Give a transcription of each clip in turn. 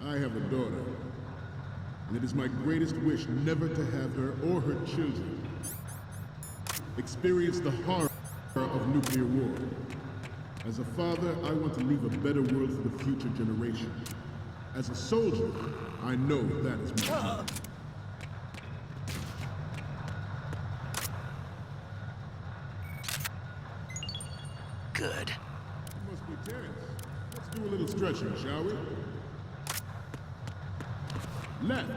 I have a daughter, and it is my greatest wish never to have her or her children experience the horror of nuclear war. As a father, I want to leave a better world for the future generations. As a soldier, I know that is my duty. Good. You must be tense. Let's do a little stretching, shall we? Left.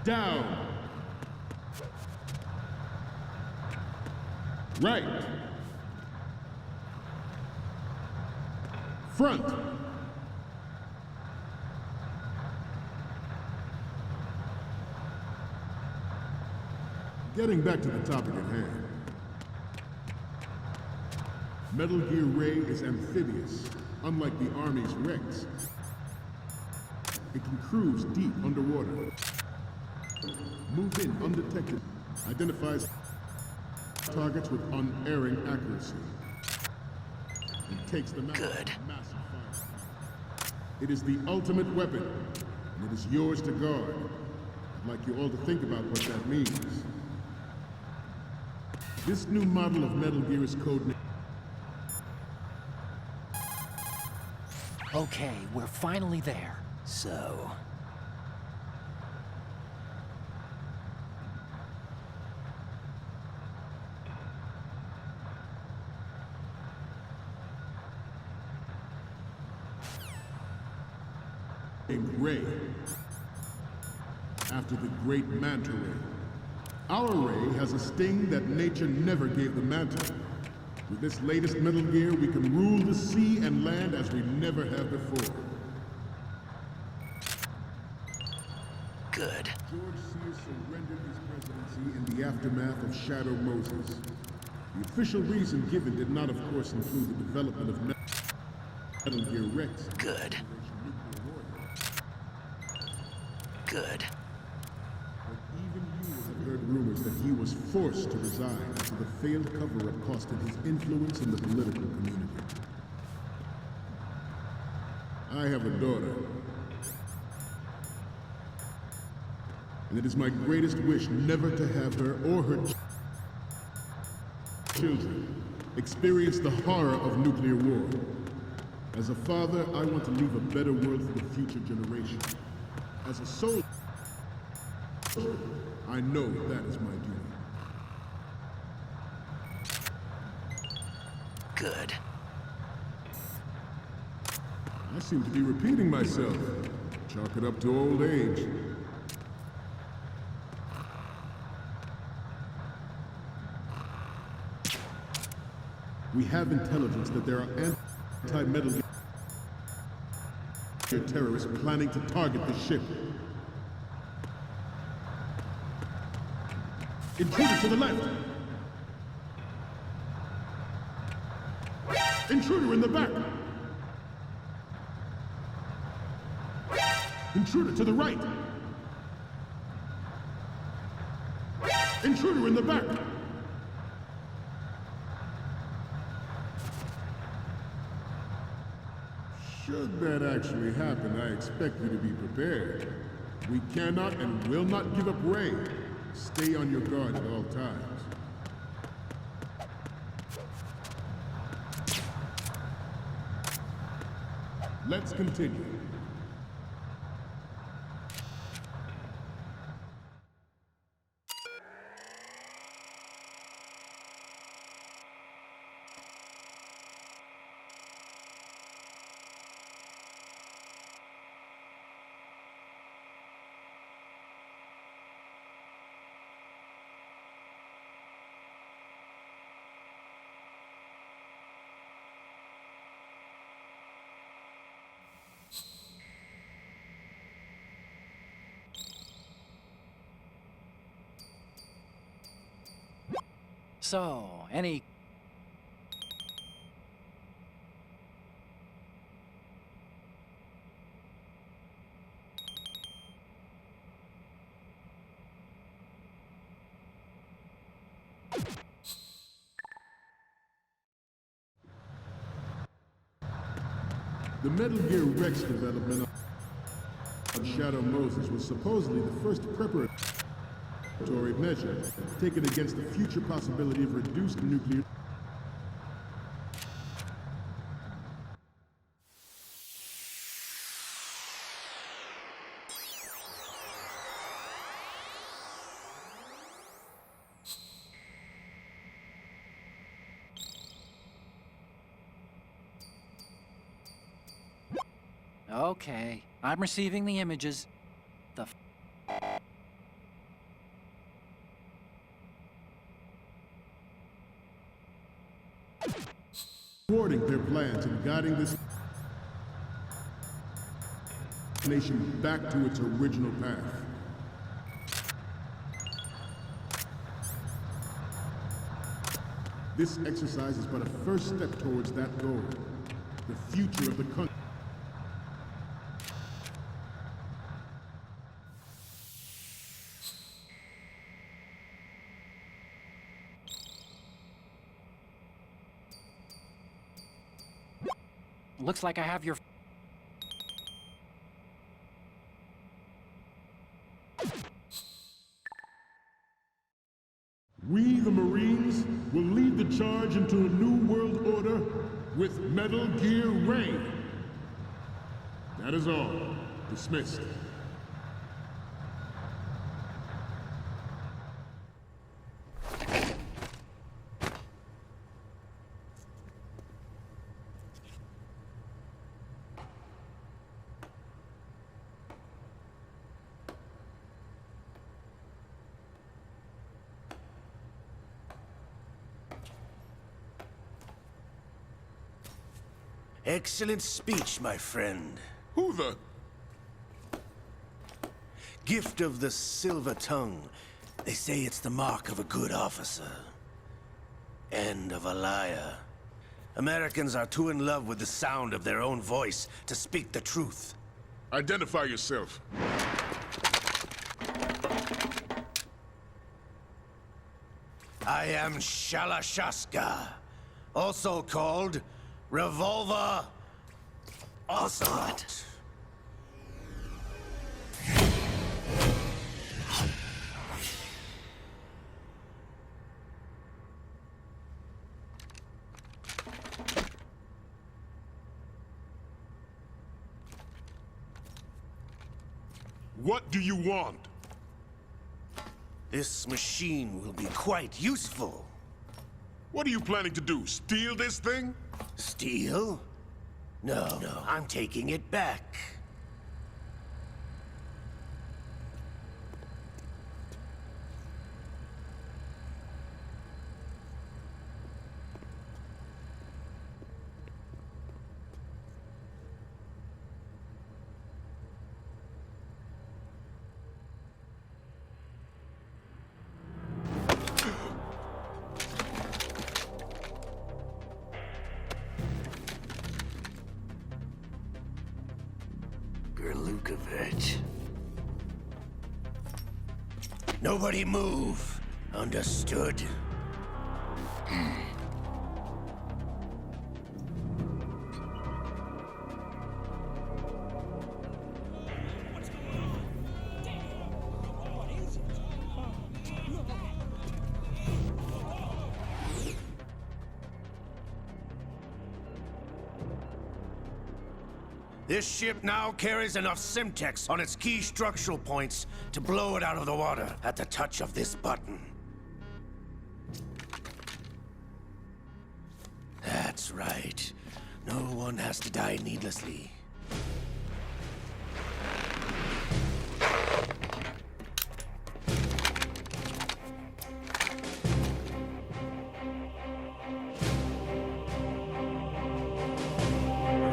Down. Right. Front. Getting back to the topic at hand. Metal Gear Ray is amphibious, unlike the Army's Rex. It can cruise deep underwater, move in undetected, identifies targets with unerring accuracy, and takes them out with massive fire. It is the ultimate weapon, and it is yours to guard. I'd like you all to think about what that means. This new model of Metal Gear is codenamed... Okay, we're finally there. So... Ray, after the great manta ray. Our ray has a sting that nature never gave the manta. With this latest Metal Gear, we can rule the sea and land as we never have before. Good. George Sears surrendered his presidency in the aftermath of Shadow Moses. The official reason given did not, of course, include the development of Metal Gear Rex. Good. Good. But even you have heard rumors that he was forced to resign after the failed cover-up cost him his influence in the political community. I have a daughter. And it is my greatest wish never to have her or her children experience the horror of nuclear war. As a father, I want to leave a better world for the future generations. As a soldier, I know that is my duty. Good. I seem to be repeating myself. Chalk it up to old age. We have intelligence that there are anti-Metal Gear terrorists planning to target the ship. Intruder to the left! Intruder in the back! Intruder to the right! Intruder in the back! Should that actually happen, I expect you to be prepared. We cannot and will not give up Ray. Stay on your guard at all times. Let's continue. So, any... The Metal Gear Rex development on Shadow Moses was supposedly the first preparatory measure taken against the future possibility of reduced nuclear. Okay, I'm receiving the images. The Thwarting their plans and guiding this nation back to its original path. This exercise is but a first step towards that goal. The future of the country. looks like I have your... We, the Marines, will lead the charge into a new world order with Metal Gear Ray. That is all. Dismissed. Excellent speech, my friend. Who the... Gift of the silver tongue. They say it's the mark of a good officer. And of a liar. Americans are too in love with the sound of their own voice to speak the truth. Identify yourself. I am Shalashaska, also called Revolver Ocelot. What do you want? This machine will be quite useful. What are you planning to do? Steal this thing? Steal? No, I'm taking it back. Lukovich. Nobody move. Understood? This ship now carries enough Simtex on its key structural points to blow it out of the water at the touch of this button. That's right. No one has to die needlessly.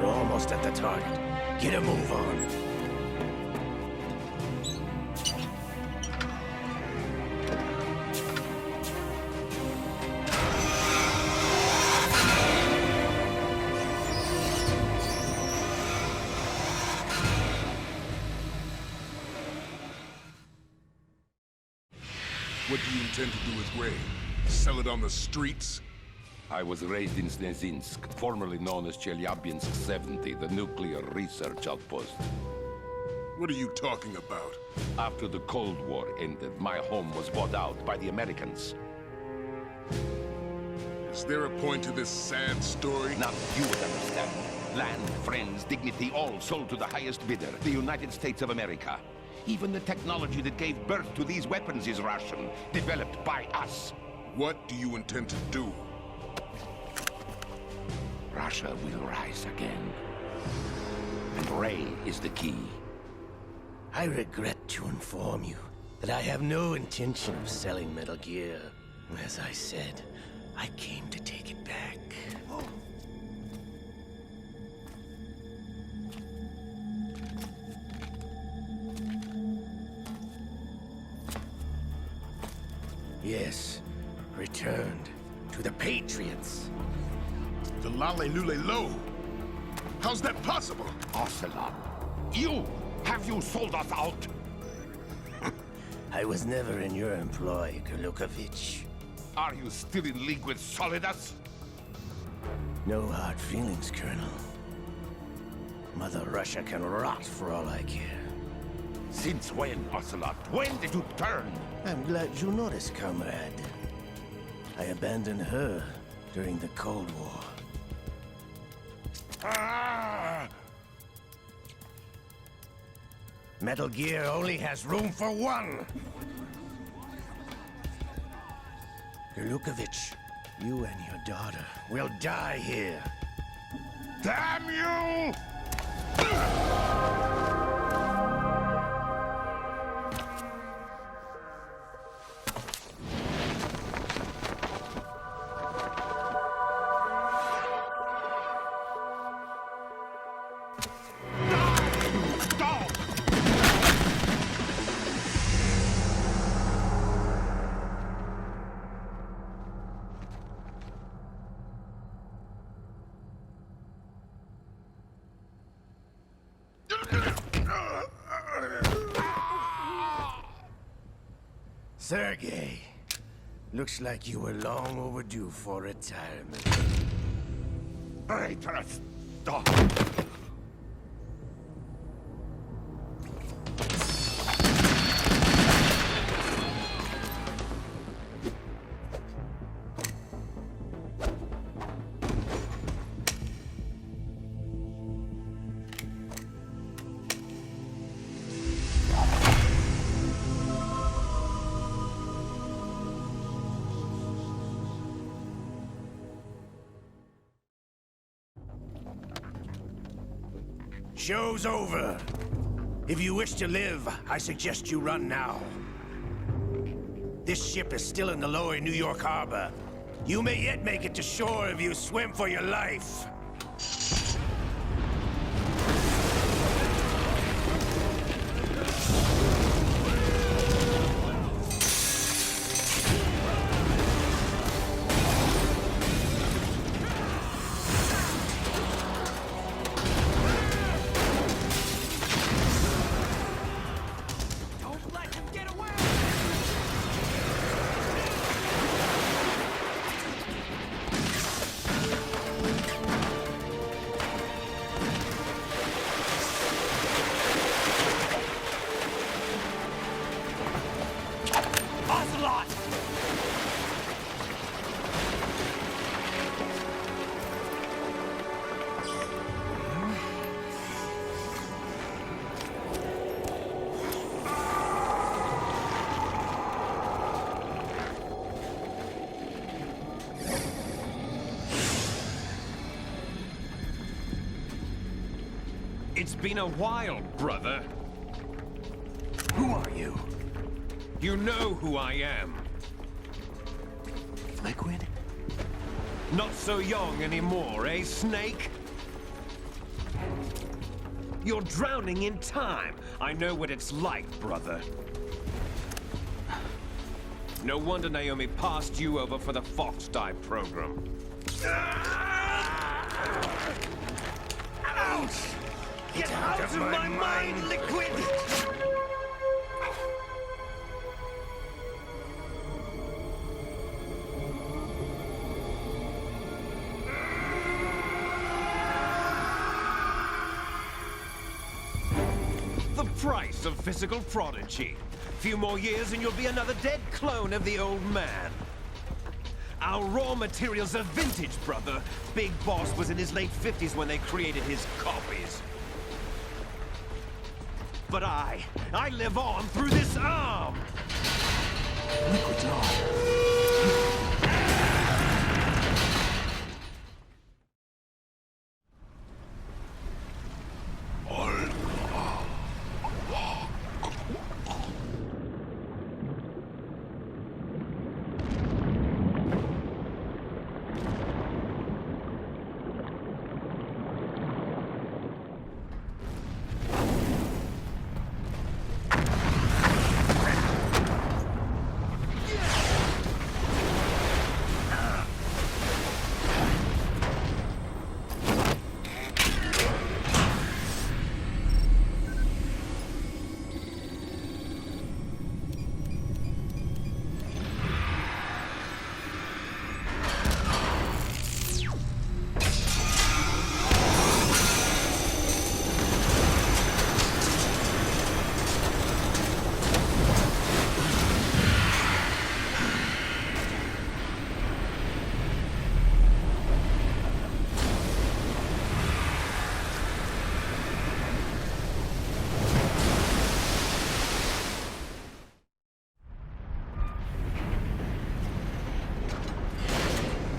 We're almost at the target. Get a move on. What do you intend to do with Ray? Sell it on the streets? I was raised in Snezinsk, formerly known as Chelyabinsk 70, the nuclear research outpost. What are you talking about? After the Cold War ended, my home was bought out by the Americans. Is there a point to this sad story? Now you would understand. Land, friends, dignity, all sold to the highest bidder, the United States of America. Even the technology that gave birth to these weapons is Russian, developed by us. What do you intend to do? Russia will rise again. And Ray is the key. I regret to inform you that I have no intention of selling Metal Gear. As I said, I came to take it back. Yes, returned to the Patriots. The Lale Lule Lo? How's that possible? Ocelot, you! Have you sold us out? I was never in your employ, Gurlukovich. Are you still in league with Solidus? No hard feelings, Colonel. Mother Russia can rot for all I care. Since when, Ocelot? When did you turn? I'm glad you noticed, comrade. I abandoned her during the Cold War. Ah! Metal Gear only has room for one! Gurlukovich, you and your daughter will die here. Damn you! Sergei, looks like you were long overdue for retirement. Traitorous dog! Show's over. If you wish to live, I suggest you run now. This ship is still in the lower New York harbor. You may yet make it to shore if you swim for your life. Ocelot! It's been a while, brother. Who are you? You know who I am. Liquid? Not so young anymore, eh, Snake? You're drowning in time. I know what it's like, brother. No wonder Naomi passed you over for the Fox Die program. Ouch! Get out of my mind, Liquid! price of physical prodigy. Few more years and you'll be another dead clone of the old man. Our raw materials are vintage, brother. Big Boss was in his late 50s when they created his copies. But I live on through this arm! Liquid's on.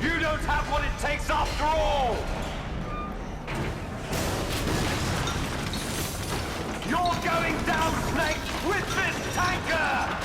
You don't have what it takes after all! You're going down, Snake, with this tanker!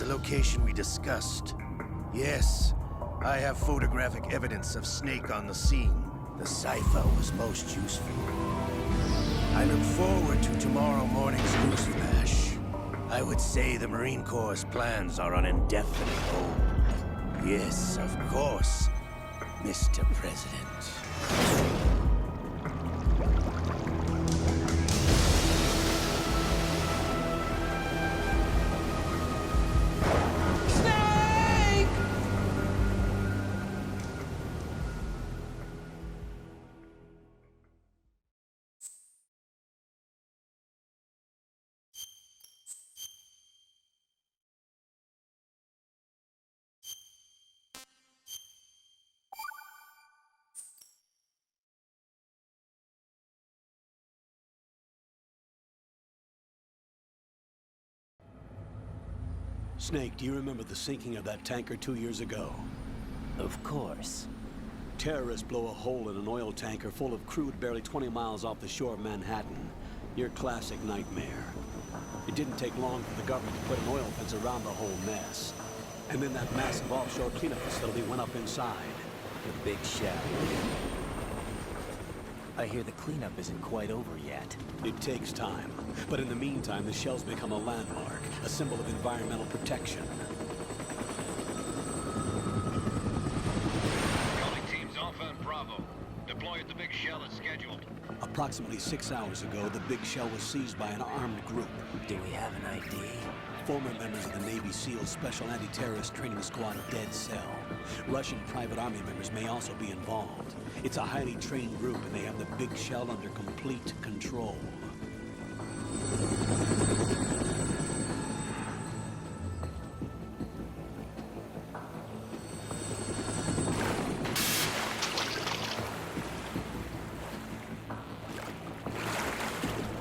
the location we discussed. Yes, I have photographic evidence of Snake on the scene. The cipher was most useful. I look forward to tomorrow morning's news flash. I would say the Marine Corps' plans are on indefinite hold. Yes, of course, Mr. President. Snake, do you remember the sinking of that tanker 2 years ago? Of course. Terrorists blow a hole in an oil tanker full of crude barely 20 miles off the shore of Manhattan. Your classic nightmare. It didn't take long for the government to put an oil fence around the whole mess. And then that massive offshore cleanup facility went up inside. The big shell. I hear the cleanup isn't quite over yet. It takes time. But in the meantime, the shell's become a landmark, a symbol of environmental protection. Calling teams Alpha and Bravo. Deploy at the big shell as scheduled. Approximately 6 hours ago, the big shell was seized by an armed group. Do we have an ID? Former members of the Navy SEAL Special Anti-Terrorist Training Squad Dead Cell. Russian private army members may also be involved. It's a highly trained group, and they have the big shell under complete control.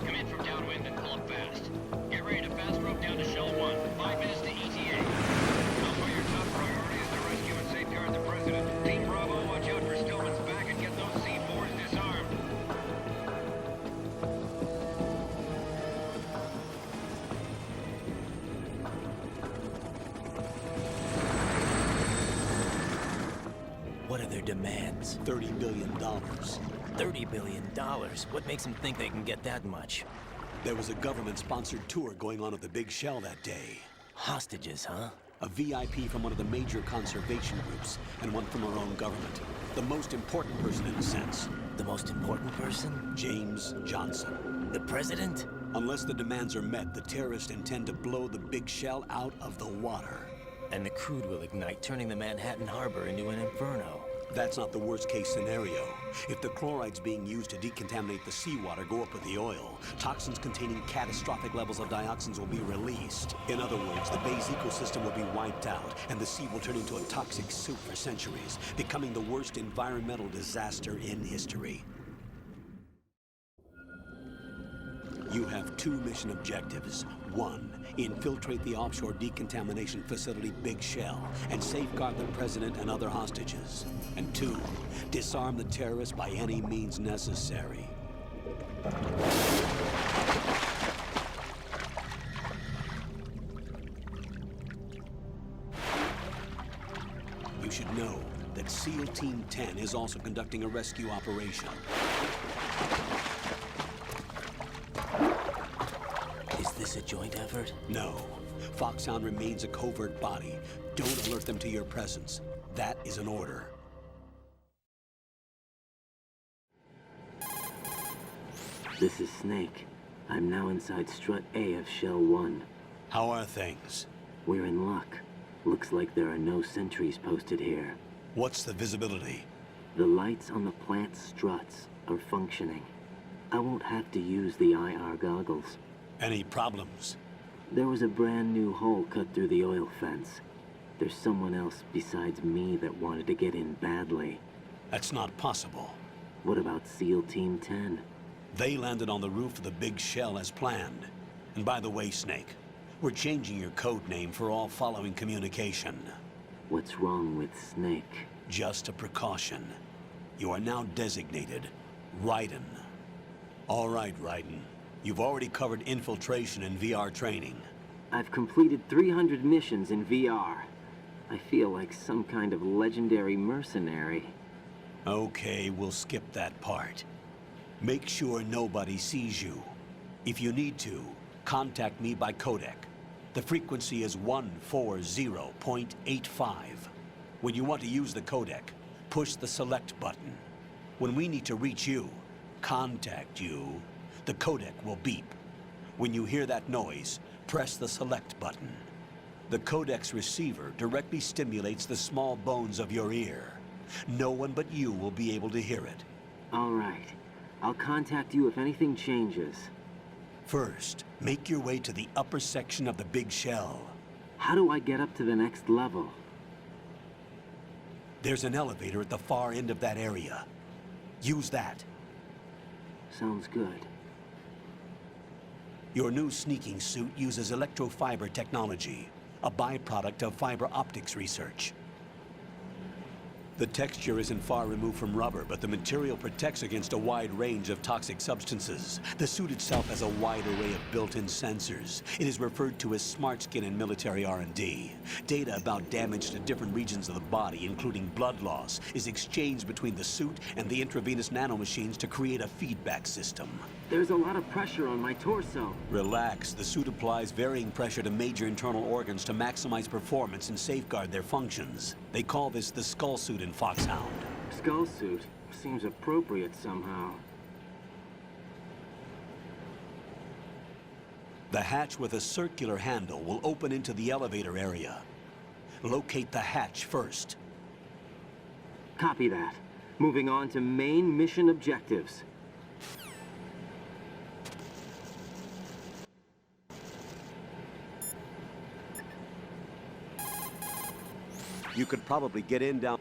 Come in from downwind and pull up fast. Get ready to fast rope down to Shell 1. 5 minutes to ETA. Also, your top priority is to rescue and safeguard the President. Team Bravo, watch out for Stillman's back and get those C4s disarmed. What are their demands? $30 billion. $30 billion? What makes them think they can get that much? There was a government-sponsored tour going on at the big shell that day. Hostages, huh? A VIP from one of the major conservation groups, and one from our own government. The most important person in a sense. The most important person? James Johnson. The President? Unless the demands are met, the terrorists intend to blow the big shell out of the water. And the crude will ignite, turning the Manhattan Harbor into an inferno. That's not the worst-case scenario. If the chlorides being used to decontaminate the seawater go up with the oil, toxins containing catastrophic levels of dioxins will be released. In other words, the bay's ecosystem will be wiped out, and the sea will turn into a toxic soup for centuries, becoming the worst environmental disaster in history. You have 2 mission objectives. 1, infiltrate the offshore decontamination facility Big Shell and safeguard the President and other hostages. And 2, disarm the terrorists by any means necessary. You should know that SEAL Team 10 is also conducting a rescue operation. Is this a joint effort? No. Foxhound remains a covert body. Don't alert them to your presence. That is an order. This is Snake. I'm now inside Strut A of Shell 1. How are things? We're in luck. Looks like there are no sentries posted here. What's the visibility? The lights on the plant struts are functioning. I won't have to use the IR goggles. Any problems? There was a brand new hole cut through the oil fence. There's someone else besides me that wanted to get in badly. That's not possible. What about SEAL Team 10? They landed on the roof of the Big Shell as planned. And by the way, Snake, we're changing your code name for all following communication. What's wrong with Snake? Just a precaution. You are now designated Raiden. All right, Raiden. You've already covered infiltration and VR training. I've completed 300 missions in VR. I feel like some kind of legendary mercenary. Okay, we'll skip that part. Make sure nobody sees you. If you need to, contact me by codec. The frequency is 140.85. When you want to use the codec, push the select button. When we need to reach you, contact you, the codec will beep. When you hear that noise, press the select button. The codec's receiver directly stimulates the small bones of your ear. No one but you will be able to hear it. All right. I'll contact you if anything changes. First, make your way to the upper section of the big shell. How do I get up to the next level? There's an elevator at the far end of that area. Use that. Sounds good. Your new sneaking suit uses electrofiber technology, a byproduct of fiber optics research. The texture isn't far removed from rubber, but the material protects against a wide range of toxic substances. The suit itself has a wide array of built-in sensors. It is referred to as smart skin in military R&D. Data about damage to different regions of the body, including blood loss, is exchanged between the suit and the intravenous nanomachines to create a feedback system. There's a lot of pressure on my torso. Relax. The suit applies varying pressure to major internal organs to maximize performance and safeguard their functions. They call this the skull suit in Foxhound. Skull suit seems appropriate somehow. The hatch with a circular handle will open into the elevator area. Locate the hatch first. Copy that. Moving on to main mission objectives. You could probably get in down...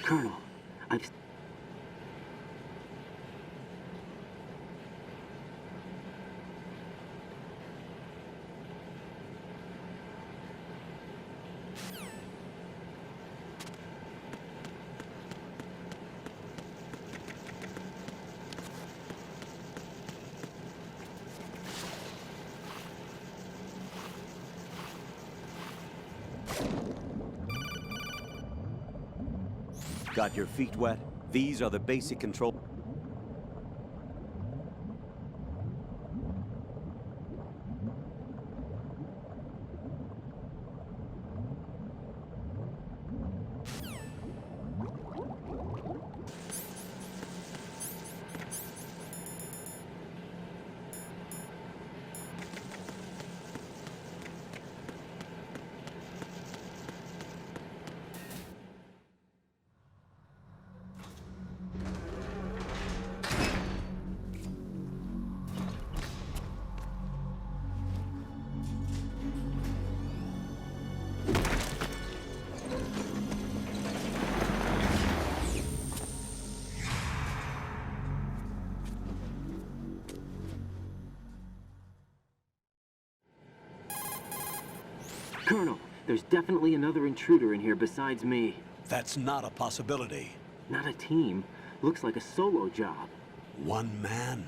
Colonel, I've... Got your feet wet? These are the basic control... Colonel, there's definitely another intruder in here besides me. That's not a possibility. Not a team. Looks like a solo job. One man.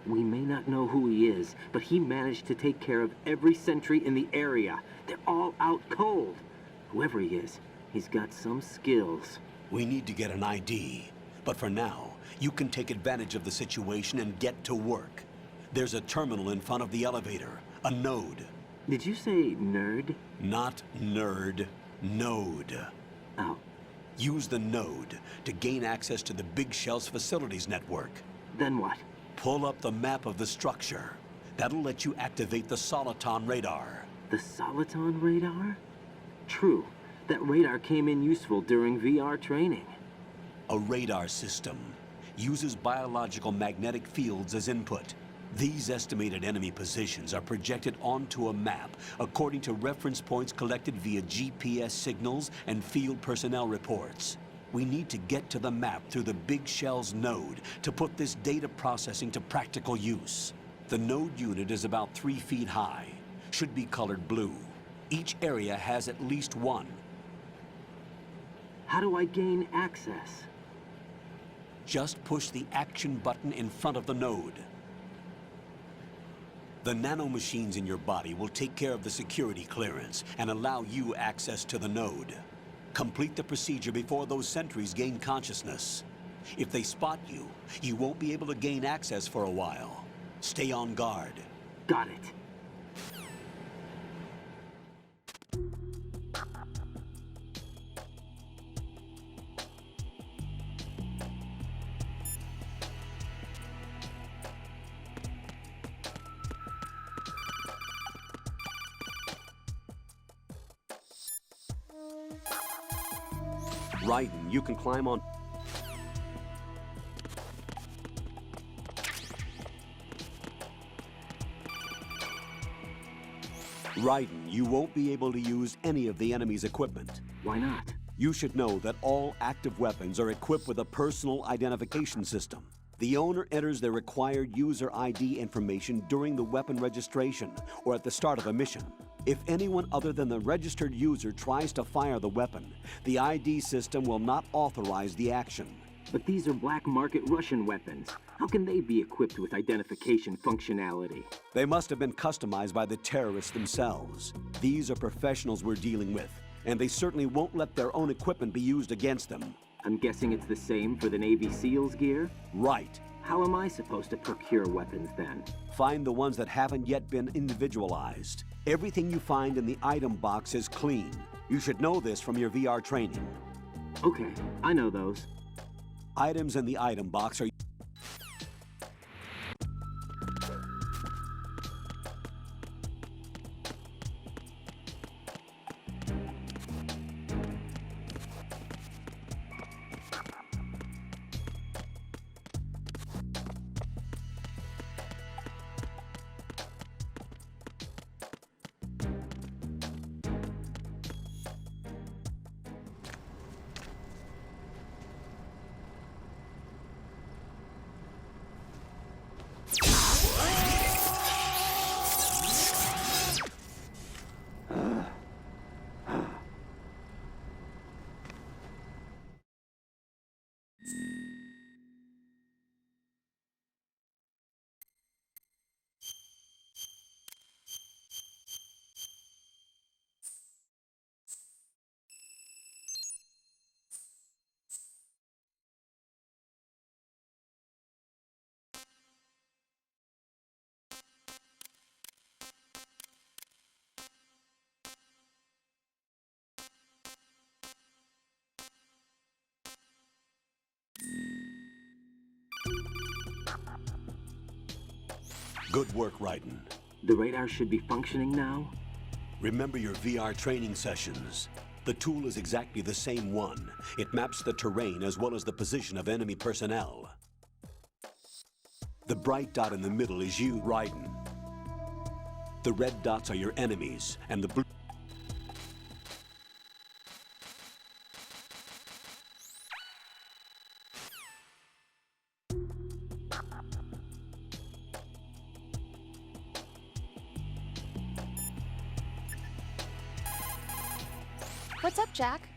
We may not know who he is, but he managed to take care of every sentry in the area. They're all out cold. Whoever he is, he's got some skills. We need to get an ID. But for now, you can take advantage of the situation and get to work. There's a terminal in front of the elevator. A node. Did you say nerd? Not nerd. Node. Oh. Use the node to gain access to the Big Shell's facilities network. Then what? Pull up the map of the structure. That'll let you activate the Soliton radar. The Soliton radar? True. That radar came in useful during VR training. A radar system uses biological magnetic fields as input. These estimated enemy positions are projected onto a map according to reference points collected via GPS signals and field personnel reports. We need to get to the map through the Big Shell's node to put this data processing to practical use. The node unit is about 3 feet high, should be colored blue. Each area has at least one. How do I gain access? Just push the action button in front of the node. The nanomachines in your body will take care of the security clearance and allow you access to the node. Complete the procedure before those sentries gain consciousness. If they spot you, you won't be able to gain access for a while. Stay on guard. Got it. Raiden, you can climb on... Raiden, you won't be able to use any of the enemy's equipment. Why not? You should know that all active weapons are equipped with a personal identification system. The owner enters their required user ID information during the weapon registration or at the start of a mission. If anyone other than the registered user tries to fire the weapon, the ID system will not authorize the action. But these are black market Russian weapons. How can they be equipped with identification functionality? They must have been customized by the terrorists themselves. These are professionals we're dealing with, and they certainly won't let their own equipment be used against them. I'm guessing it's the same for the Navy SEALs gear? Right. How am I supposed to procure weapons then? Find the ones that haven't yet been individualized. Everything you find in the item box is clean. You should know this from your VR training. Okay, I know those. Items in the item box are... Good work, Raiden. The radar should be functioning now? Remember your VR training sessions. The tool is exactly the same one. It maps the terrain as well as the position of enemy personnel. The bright dot in the middle is you, Raiden. The red dots are your enemies, and the blue... What's up, Jack?